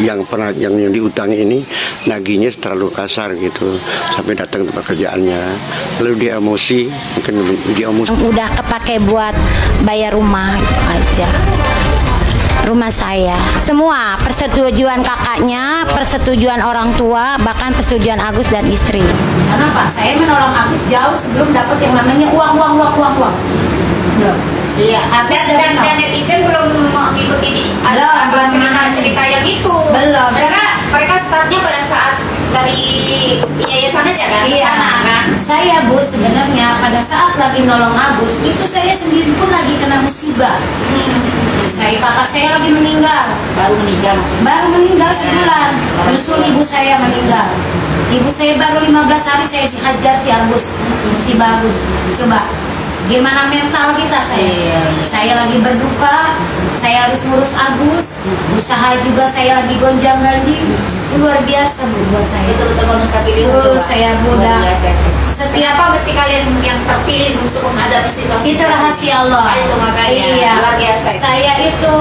yang diutangi ini nagihnya terlalu kasar gitu sampai datang ke pekerjaannya, lalu dia emosi, mungkin dia emosi. Udah kepake buat bayar rumah itu aja. Rumah saya semua persetujuan kakaknya, persetujuan orang tua, bahkan persetujuan Agus dan istri. Karena Pak, saya menolong Agus jauh sebelum dapat yang namanya uang. Belum. Iya. Dan netizen belum mengikuti cerita yang itu. Belum. Mereka startnya pada saat dari yayasan aja kan? Iya. Kan? Saya Bu sebenarnya pada saat lagi nolong Agus itu saya sendiri pun lagi kena musibah. Kakak saya lagi meninggal. Baru meninggal sebulan. Nyusul ibu saya meninggal. Ibu saya baru 15 hari saya dihajar si Agus, si Bagus. Coba gimana mental kita saya? Saya lagi berduka, saya harus ngurus Agus, usaha juga saya lagi gonjang-ganjing. Itu luar biasa buat saya. Itu betul bonus saya muda. Setiap apa mesti kalian yang terpilih untuk menghadapi situasi itu rahasia Allah. Itu makanya iya. Luar biasa. Saya itu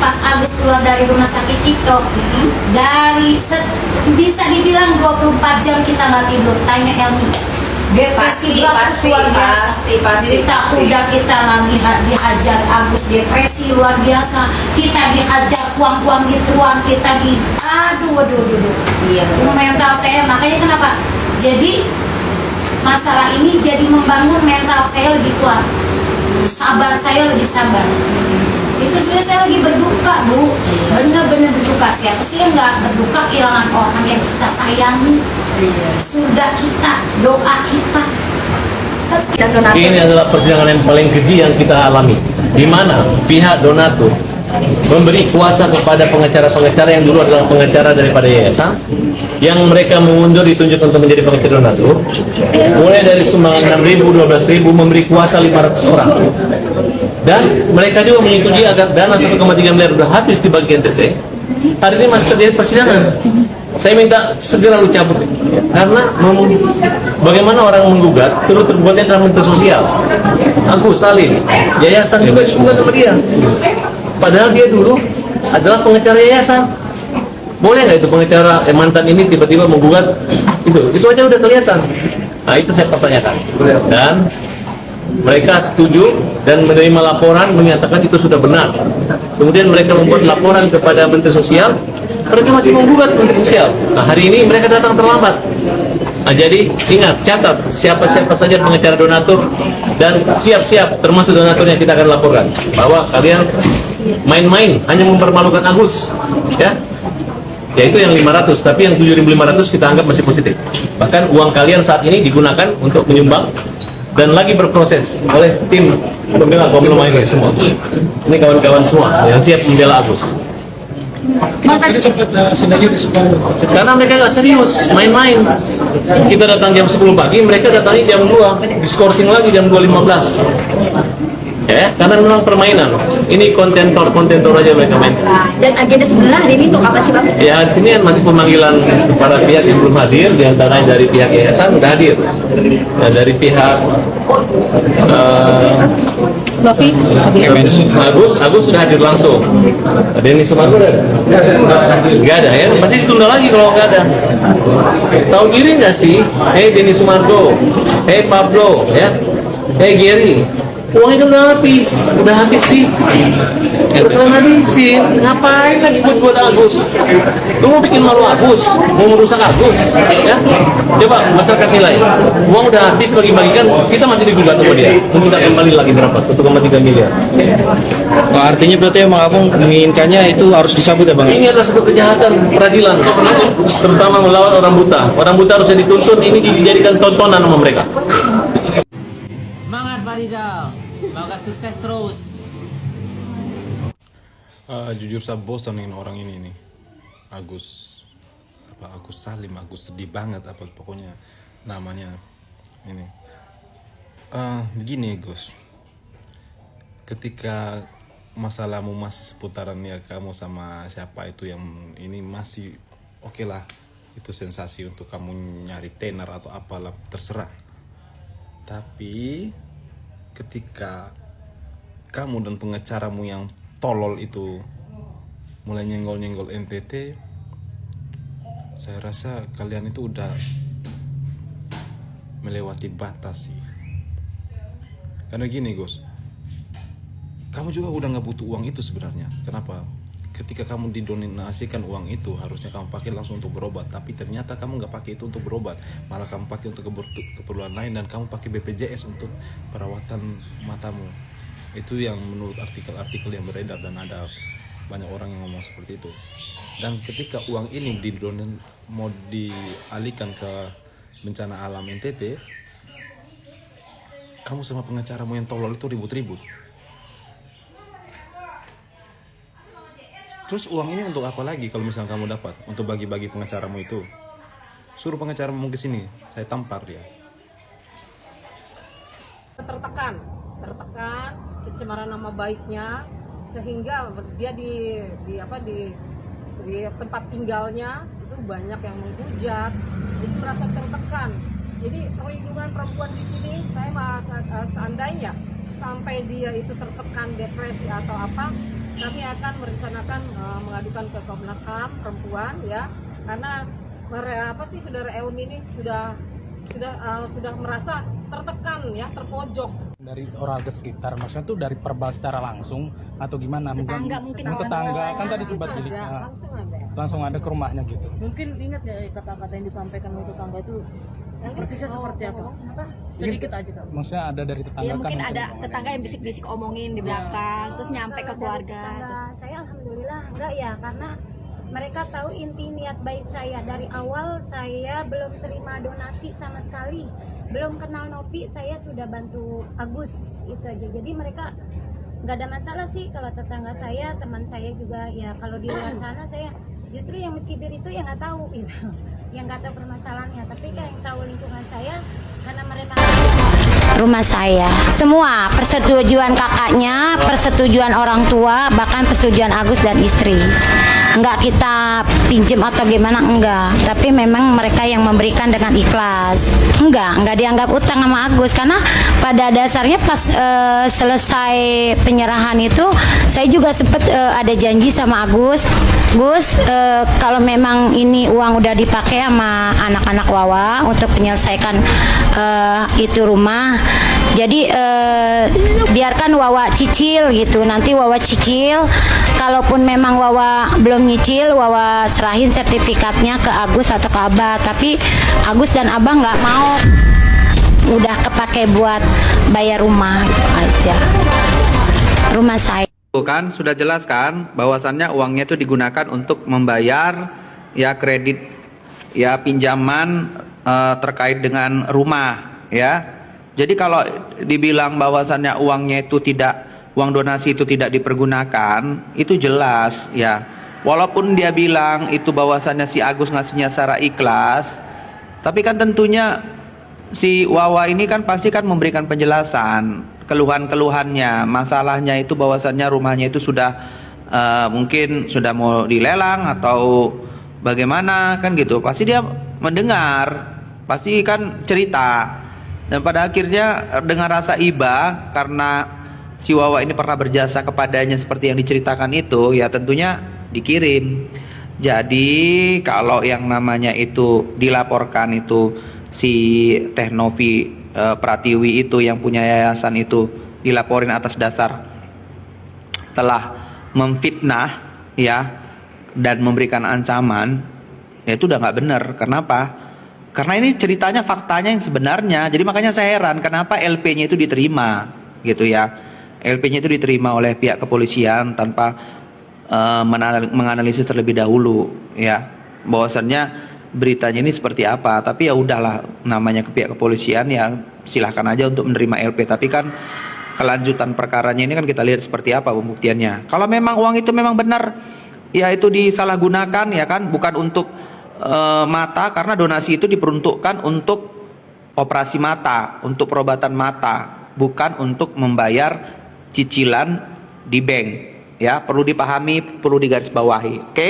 pas Agus keluar dari rumah sakit Cipto, bisa dibilang 24 jam kita nggak tidur. Tanya Elmi. Depresi luar biasa. Udah kita lagi dihajar Agus, depresi luar biasa. Kita dihajar uang gituan, kita aduh. Iya. Mental saya makanya kenapa? Jadi masalah ini jadi membangun mental saya lebih kuat. Sabar saya lebih sabar. Itu sebenarnya saya lagi berduka Bu, bener-bener berduka. Siapa sih yang nggak berduka kehilangan orang yang kita sayangi? Surga kita, doa kita. Ini adalah persidangan yang paling keji yang kita alami, di mana pihak donatur memberi kuasa kepada pengacara-pengacara yang dulu adalah pengacara daripada yayasan, yang mereka mengundur ditunjuk untuk menjadi pengacara donatur, mulai dari sumbangan 6.000, 12.000, memberi kuasa 500 orang. Dan mereka juga menyetujui agar dana 1,3 miliar sudah habis di bagian NTT. Hari ini masih terjadi persidangan. Saya minta segera lu cabut, karena bagaimana orang menggugat turut terlibatnya dalam menteri sosial. Agus Salim, yayasan juga sama dia. Padahal dia dulu adalah pengacara yayasan. Boleh nggak itu pengacara mantan ini tiba-tiba menggugat itu aja udah kelihatan. Nah itu saya pertanyakan. Dan mereka setuju dan menerima laporan menyatakan itu sudah benar. Kemudian mereka membuat laporan kepada Menteri Sosial, mereka masih menggugat Menteri Sosial. Nah hari ini mereka datang terlambat. Nah, jadi ingat, catat siapa-siapa saja pengacara donatur dan siap-siap termasuk donaturnya kita akan laporkan bahwa kalian main-main hanya mempermalukan Agus, ya. Yaitu yang 500, tapi yang 7.500 kita anggap masih positif. Bahkan uang kalian saat ini digunakan untuk menyumbang dan lagi berproses oleh tim pembela kaum lemah ini semua. Ini kawan-kawan semua yang siap membela Agus. Karena mereka nggak serius, main-main. Kita datang jam 10 pagi, mereka datangnya jam 2, diskorsing lagi jam 2.15. Ya, karena memang permainan. Ini kontentor aja mereka main. Dan agenda sebenarnya hari ini untuk apa sih Pak? Ya, di sini masih pemanggilan para pihak yang belum hadir, diantaranya dari pihak yayasan sudah hadir. Nah, dari pihak Agus sudah hadir langsung. Denny Sumargo nggak ada ya? Pasti ditunda lagi kalau nggak ada. Tahu diri nggak sih? Hei Denny Sumargo, hei Pablo, ya, hei Gary. Uangnya udah habis di kalian habisin, ngapain lagi buat Agus? Lu mau bikin malu Agus, mau merusak Agus, ya? Coba masyarakat nilai, uang udah habis bagi-bagikan, kita masih digugat sama dia, meminta kembali lagi berapa? 1,3 miliar. Nah, artinya berarti emang abang menginginkannya itu harus dicabut ya bang? Ini adalah satu kejahatan peradilan, terutama melawan orang buta. Orang buta harusnya dituntun, ini dijadikan tontonan sama mereka. Semangat Pak Rizal, semoga sukses terus. Jujur saya bosan dengan orang ini nih, Agus Salim, Agus sedih banget apa pokoknya namanya ini. Begini Gus, ketika masalahmu masih seputaran ya kamu sama siapa itu yang ini masih oke lah, itu sensasi untuk kamu nyari tenar atau apalah terserah. Tapi ketika kamu dan pengacaramu yang tolol itu mulai nyenggol-nyenggol NTT, saya rasa kalian itu udah melewati batas sih. Karena gini Gus, kamu juga udah nggak butuh uang itu sebenarnya. Kenapa? Ketika kamu didonasikan uang itu, harusnya kamu pakai langsung untuk berobat. Tapi ternyata kamu nggak pakai itu untuk berobat, malah kamu pakai untuk keperluan lain, dan kamu pakai BPJS untuk perawatan matamu. Itu yang menurut artikel-artikel yang beredar, dan ada banyak orang yang ngomong seperti itu. Dan ketika uang ini mau dialihkan ke bencana alam NTT, kamu sama pengacaramu yang tolol itu ribut-ribut. Terus uang ini untuk apa lagi kalau misalnya kamu dapat? Untuk bagi-bagi pengacaramu itu. Suruh pengacaramu ke sini, saya tampar dia. Tertekan, pencemaran nama baiknya, sehingga dia di tempat tinggalnya itu banyak yang menghujat, jadi merasa tertekan. Jadi perlindungan perempuan di sini, saya seandainya sampai dia itu tertekan, depresi atau apa, kami akan merencanakan mengadukan ke Komnas HAM perempuan ya, karena saudara Eun ini sudah merasa tertekan ya, terpojok. Dari orang sekitar, maksudnya tuh dari Perba secara langsung atau gimana? Tetangga mungkin tetangga kan tadi sempat jadi langsung ada ke rumahnya gitu. Mungkin ingat ya kata-kata yang disampaikan oleh tetangga itu persisnya seperti apa? Sedikit aja Kak. Maksudnya ada dari tetangga ya, mungkin kan? ada tetangga yang bisik-bisik omongin di belakang, terus nyampe ke keluarga. Saya alhamdulillah enggak ya, karena mereka tahu inti niat baik saya. Dari awal saya belum terima donasi sama sekali, belum kenal Nopi, saya sudah bantu Agus, itu aja. Jadi mereka nggak ada masalah sih. Kalau tetangga saya, teman saya juga ya, kalau di luar sana saya justru yang mencibir itu yang nggak tahu itu, yang nggak tahu permasalahannya. Tapi kan yang tahu lingkungan saya, karena mereka rumah saya, semua persetujuan kakaknya, persetujuan orang tua, bahkan persetujuan Agus dan istri. Enggak kita pinjem atau gimana, enggak, tapi memang mereka yang memberikan dengan ikhlas. Enggak dianggap utang sama Agus, karena pada dasarnya pas selesai penyerahan itu saya juga sempat ada janji sama Agus, Gus, kalau memang ini uang udah dipakai sama anak-anak Wawa untuk menyelesaikan itu rumah, jadi biarkan Wawa cicil gitu, nanti Wawa cicil, kalaupun memang Wawa belum nyicil, Wawa serahin sertifikatnya ke Agus atau ke Abah. Tapi Agus dan Abah nggak mau, udah kepake buat bayar rumah gitu aja, rumah saya. Kan sudah jelas kan bahwasannya uangnya itu digunakan untuk membayar ya kredit ya pinjaman terkait dengan rumah ya. Jadi kalau dibilang bahwasannya uangnya itu uang donasi itu tidak dipergunakan, itu jelas ya. Walaupun dia bilang itu bahwasannya si Agus ngasihnya secara ikhlas, tapi kan tentunya si Wawa ini kan pasti kan memberikan penjelasan keluhan-keluhannya, masalahnya itu bahwasannya rumahnya itu sudah mungkin sudah mau dilelang atau bagaimana kan gitu. Pasti dia mendengar, pasti kan cerita, dan pada akhirnya dengan rasa iba karena si Wawa ini pernah berjasa kepadanya seperti yang diceritakan itu, ya tentunya dikirim. Jadi kalau yang namanya itu dilaporkan itu si Teh Novi Pratiwi itu yang punya yayasan itu dilaporin atas dasar telah memfitnah ya dan memberikan ancaman, ya itu udah nggak benar. Kenapa? Karena ini ceritanya faktanya yang sebenarnya. Jadi makanya saya heran kenapa LP-nya itu diterima gitu ya. LP-nya itu diterima oleh pihak kepolisian tanpa menganalisis terlebih dahulu ya bahwasannya beritanya ini seperti apa. Tapi ya udahlah, namanya ke pihak kepolisian ya silahkan aja untuk menerima LP, tapi kan kelanjutan perkaranya ini kan kita lihat seperti apa pembuktiannya. Kalau memang uang itu memang benar ya itu disalahgunakan ya kan, bukan untuk mata, karena donasi itu diperuntukkan untuk operasi mata, untuk perobatan mata, bukan untuk membayar cicilan di bank. Ya, perlu dipahami, perlu digarisbawahi. Oke?